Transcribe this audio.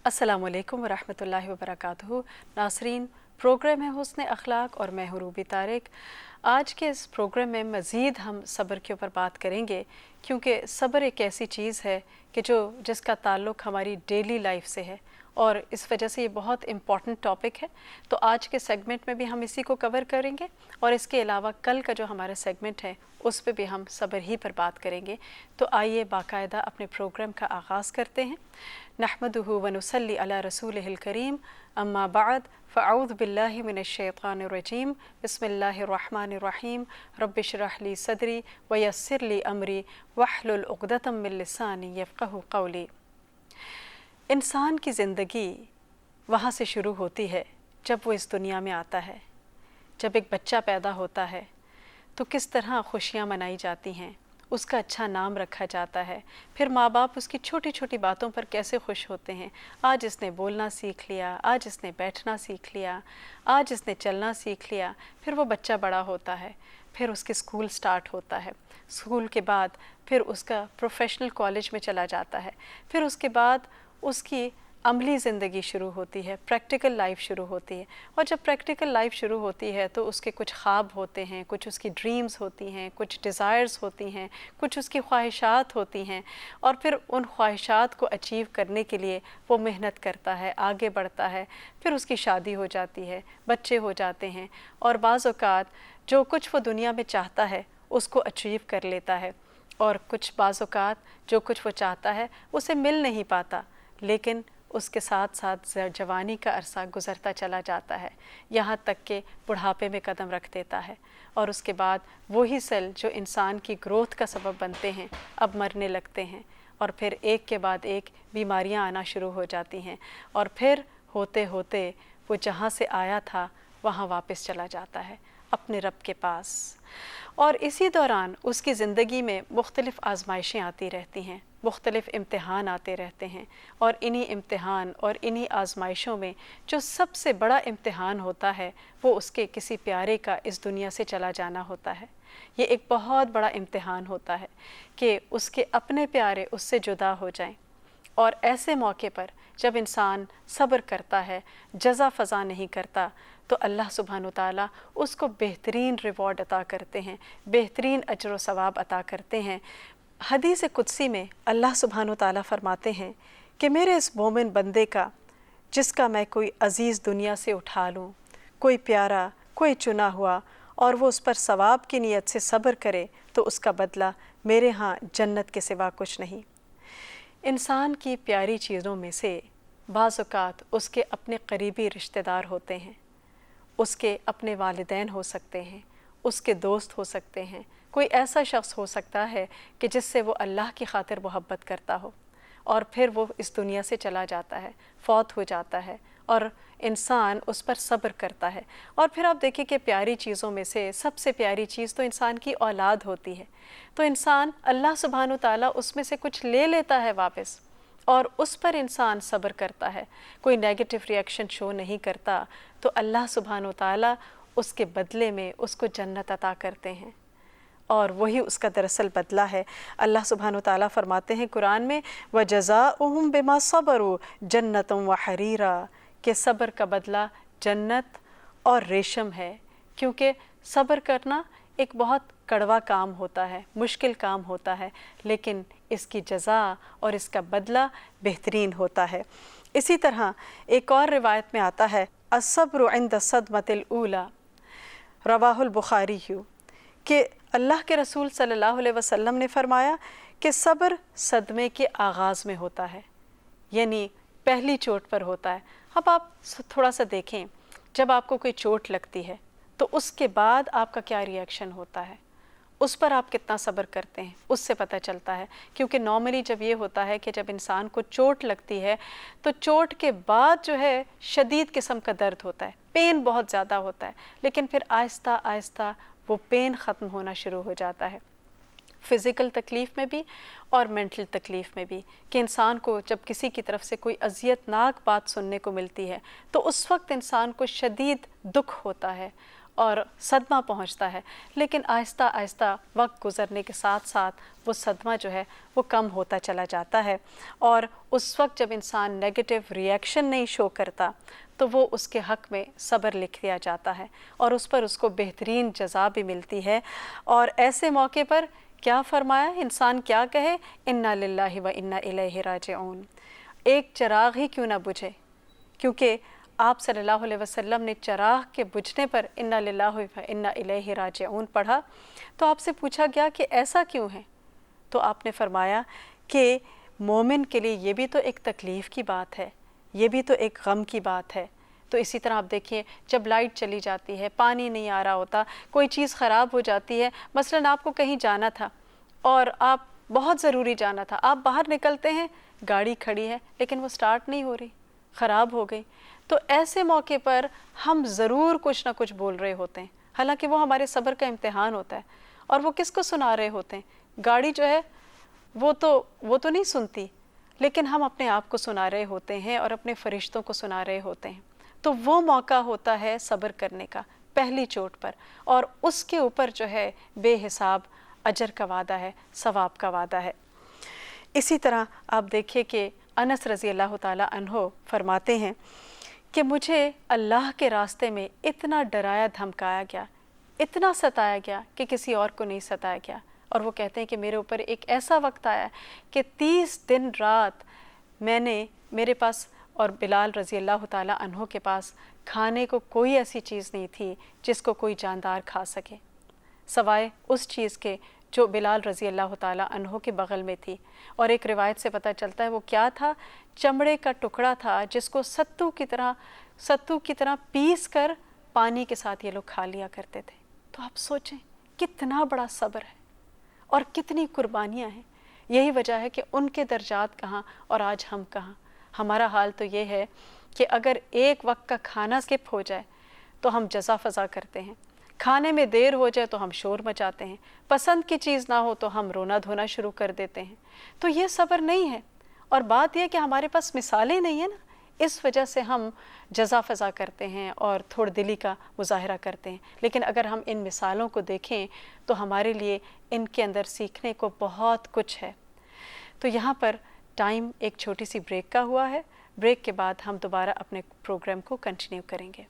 अस्सलामु अलैकुम वरहमतुल्लाहि वबरकातुहू। नासरीन, प्रोग्राम है हुस्न अखलाक और मैं हूँ रूबी तारिक। आज के इस प्रोग्राम में मज़ीद हम सब्र के ऊपर बात करेंगे, क्योंकि सब्र एक ऐसी चीज़ है कि जिसका ताल्लुक़ हमारी डेली लाइफ से है और इस वजह से ये बहुत इम्पॉर्टेंट टॉपिक है। तो आज के सेगमेंट में भी हम इसी को कवर करेंगे और इसके अलावा कल का जो हमारा सेगमेंट है उस पे भी हम सब्र ही पर बात करेंगे। तो आइए बाकायदा अपने प्रोग्राम का आगाज़ करते हैं। नहमदुहु व नुसल्ली अला रसूलिहिल करीम, अम्मा बाद, फ़अऊज़ु बिल्लाहि मिनश्शैतानिर रजीम, बिस्मिल्लाहिर रहमानिर रहीम, रब्बि इश्रह ली सदरी व यस्सिर ली अमरी वहलुल उक़दतम मिन लिसानी यफ़क़हू क़ौली। इंसान की ज़िंदगी वहाँ से शुरू होती है जब वो इस दुनिया में आता है। जब एक बच्चा पैदा होता है तो किस तरह खुशियाँ मनाई जाती हैं, उसका अच्छा नाम रखा जाता है। फिर माँ बाप उसकी छोटी छोटी बातों पर कैसे खुश होते हैं। आज इसने बोलना सीख लिया, आज इसने बैठना सीख लिया, आज इसने चलना सीख लिया। फिर वो बच्चा बड़ा होता है, फिर उसके स्कूल स्टार्ट होता है। स्कूल के बाद फिर उसका प्रोफेशनल कॉलेज में चला जाता है। फिर उसके बाद उसकी अमली ज़िंदगी शुरू होती है, प्रैक्टिकल लाइफ शुरू होती है। और जब प्रैक्टिकल लाइफ शुरू होती है तो उसके कुछ ख्वाब होते हैं, कुछ उसकी ड्रीम्स होती हैं, कुछ डिज़ायर्स होती हैं, कुछ उसकी ख्वाहिशात होती हैं। और फिर उन ख्वाहिशात को अचीव करने के लिए वो मेहनत करता है, आगे बढ़ता है। फिर उसकी शादी हो जाती है, बच्चे हो जाते हैं और बाज़ औक़ात जो कुछ वो दुनिया में चाहता है उसको अचीव कर लेता है। और कुछ बाज़ औक़ात जो कुछ वो चाहता है उसे मिल नहीं पाता, लेकिन उसके साथ साथ जवानी का अरसा गुज़रता चला जाता है, यहाँ तक कि बुढ़ापे में कदम रख देता है। और उसके बाद वही सेल जो इंसान की ग्रोथ का सबब बनते हैं अब मरने लगते हैं और फिर एक के बाद एक बीमारियाँ आना शुरू हो जाती हैं और फिर होते होते वो जहाँ से आया था वहाँ वापस चला जाता है अपने रब के पास। और इसी दौरान उसकी ज़िंदगी में मुख्तलिफ़ आज़माइशें आती रहती हैं, मुख्तलिफ़ इम्तिहान आते रहते हैं। और इन्हीं इम्तिहान और इन्हीं आज़माइशों में जो सबसे बड़ा इम्तिहान होता है वो उसके किसी प्यारे का इस दुनिया से चला जाना होता है। ये एक बहुत बड़ा इम्तिहान होता है कि उसके अपने प्यारे उससे जुदा हो जाएं। और ऐसे मौके पर जब इंसान सब्र करता है, जज़ा फ़ज़ा नहीं करता, तो अल्लाह सुब्हान व तआला उसको बेहतरीन रिवॉर्ड अता करते हैं, बेहतरीन अजर व सवाब अता करते हैं। हदीस कुदसी में अल्लाह सुब्हान व तआला फरमाते हैं कि मेरे इस मोमिन बंदे का जिसका मैं कोई अज़ीज़ दुनिया से उठा लूँ, कोई प्यारा, कोई चुना हुआ, और वो उस पर सवाब की नीयत से सब्र करे तो उसका बदला मेरे यहाँ जन्नत के सिवा कुछ नहीं। इंसान की प्यारी चीज़ों में से बाज़ औक़ात उसके अपने करीबी रिश्तेदार होते हैं, उसके अपने वालिदैन हो सकते हैं, उसके दोस्त हो सकते हैं, कोई ऐसा शख्स हो सकता है कि जिससे वो अल्लाह की खातिर मोहब्बत करता हो और फिर वो इस दुनिया से चला जाता है, फ़ौत हो जाता है और इंसान उस पर सब्र करता है। और फिर आप देखिए कि प्यारी चीज़ों में से सबसे प्यारी चीज़ तो इंसान की औलाद होती है। तो इंसान अल्लाह सुब्हान व तआला उसमें से कुछ ले लेता है वापस और उस पर इंसान सब्र करता है, कोई नेगेटिव रिएक्शन शो नहीं करता, तो अल्लाह सुब्हान व तआला उसके बदले में उसको जन्नत अता करते हैं। और वही उसका दरअसल बदला है। अल्लाह सुब्हान व तआला फरमाते हैं कुरान में, व जज़ाउहुम बिमा सबरू जन्नतुम व हरीरा, कि सब्र का बदला जन्नत और रेशम है। क्योंकि सब्र करना एक बहुत कड़वा काम होता है, मुश्किल काम होता है, लेकिन इसकी जज़ा और इसका बदला बेहतरीन होता है। इसी तरह एक और रिवायत में आता है, अस्सब्रु इंद सदमतिल ऊला, रवाहुल बुखारी, कि अल्लाह के रसूल सल्लल्लाहु अलैहि वसल्लम ने फरमाया कि सब्र सदमे के आगाज़ में होता है, यानी पहली चोट पर होता है। अब आप थोड़ा सा देखें, जब आपको कोई चोट लगती है तो उसके बाद आपका क्या रिएक्शन होता है, उस पर आप कितना सब्र करते हैं, उससे पता चलता है। क्योंकि नॉर्मली जब ये होता है कि जब इंसान को चोट लगती है तो चोट के बाद जो है शदीद किस्म का दर्द होता है, पेन बहुत ज़्यादा होता है, लेकिन फिर आहिस्ता आहिस्ता वो पेन ख़त्म होना शुरू हो जाता है, फ़िज़िकल तकलीफ़ में भी और मेंटल तकलीफ़ में भी। कि इंसान को जब किसी की तरफ से कोई अज़ियतनाक बात सुनने को मिलती है तो उस वक्त इंसान को शदीद दुख होता है اور صدمہ پہنچتا ہے، لیکن آہستہ آہستہ وقت گزرنے کے ساتھ ساتھ وہ صدمہ جو ہے وہ کم ہوتا چلا جاتا ہے، اور اس وقت جب انسان نیگیٹو ریئیکشن نہیں شو کرتا تو وہ اس کے حق میں صبر لکھ دیا جاتا ہے اور اس پر اس کو بہترین جزا بھی ملتی ہے۔ اور ایسے موقع پر کیا فرمایا، انسان کیا کہے، انا للہ و انا الیہ راجعون، ایک چراغ ہی کیوں نہ بجھے، کیونکہ آپ صلی اللہ علیہ وسلم نے چراغ کے بجھنے پر انا للہ و انا الیہ راجعون پڑھا، تو آپ سے پوچھا گیا کہ ایسا کیوں ہے؟ تو آپ نے فرمایا کہ مومن کے لیے یہ بھی تو ایک تکلیف کی بات ہے، یہ بھی تو ایک غم کی بات ہے۔ تو اسی طرح آپ دیکھیں، جب لائٹ چلی جاتی ہے، پانی نہیں آ رہا ہوتا، کوئی چیز خراب ہو جاتی ہے، مثلاً آپ کو کہیں جانا تھا اور آپ بہت ضروری جانا تھا، آپ باہر نکلتے ہیں، گاڑی کھڑی ہے لیکن وہ سٹارٹ نہیں ہو رہی، خراب ہو گئی، تو ایسے موقع پر ہم ضرور کچھ نہ کچھ بول رہے ہوتے ہیں، حالانکہ وہ ہمارے صبر کا امتحان ہوتا ہے، اور وہ کس کو سنا رہے ہوتے ہیں؟ گاڑی جو ہے وہ تو نہیں سنتی، لیکن ہم اپنے آپ کو سنا رہے ہوتے ہیں اور اپنے فرشتوں کو سنا رہے ہوتے ہیں۔ تو وہ موقع ہوتا ہے صبر کرنے کا پہلی چوٹ پر، اور اس کے اوپر جو ہے بے حساب اجر کا وعدہ ہے، ثواب کا وعدہ ہے۔ اسی طرح آپ دیکھیں کہ انس رضی اللہ تعالیٰ عنہ فرماتے ہیں کہ مجھے اللہ کے راستے میں اتنا ڈرایا دھمکایا گیا، اتنا ستایا گیا کہ کسی اور کو نہیں ستایا گیا، اور وہ کہتے ہیں کہ میرے اوپر ایک ایسا وقت آیا کہ 30 دن رات میرے پاس اور بلال رضی اللہ تعالیٰ عنہ کے پاس کھانے کو کوئی ایسی چیز نہیں تھی جس کو کوئی جاندار کھا سکے، سوائے اس چیز کے جو بلال رضی اللہ تعالیٰ عنہ کے بغل میں تھی۔ اور ایک روایت سے پتہ چلتا ہے وہ کیا تھا، چمڑے کا ٹکڑا تھا جس کو ستو کی طرح پیس کر پانی کے ساتھ یہ لوگ کھا لیا کرتے تھے۔ تو آپ سوچیں کتنا بڑا صبر ہے اور کتنی قربانیاں ہیں۔ یہی وجہ ہے کہ ان کے درجات کہاں اور آج ہم کہاں۔ ہمارا حال تو یہ ہے کہ اگر ایک وقت کا کھانا سکپ ہو جائے تو ہم جزا فضا کرتے ہیں، کھانے میں دیر ہو جائے تو ہم شور مچاتے ہیں، پسند کی چیز نہ ہو تو ہم رونا دھونا شروع کر دیتے ہیں۔ تو یہ صبر نہیں ہے، اور بات یہ کہ ہمارے پاس مثالیں نہیں ہیں نا، اس وجہ سے ہم جزا فضا کرتے ہیں اور تھوڑ دلی کا مظاہرہ کرتے ہیں۔ لیکن اگر ہم ان مثالوں کو دیکھیں تو ہمارے لیے ان کے اندر سیکھنے کو بہت کچھ ہے۔ تو یہاں پر ٹائم ایک چھوٹی سی بریک کا ہوا ہے، بریک کے بعد ہم دوبارہ اپنے پروگرام کو کنٹینیو کریں گے۔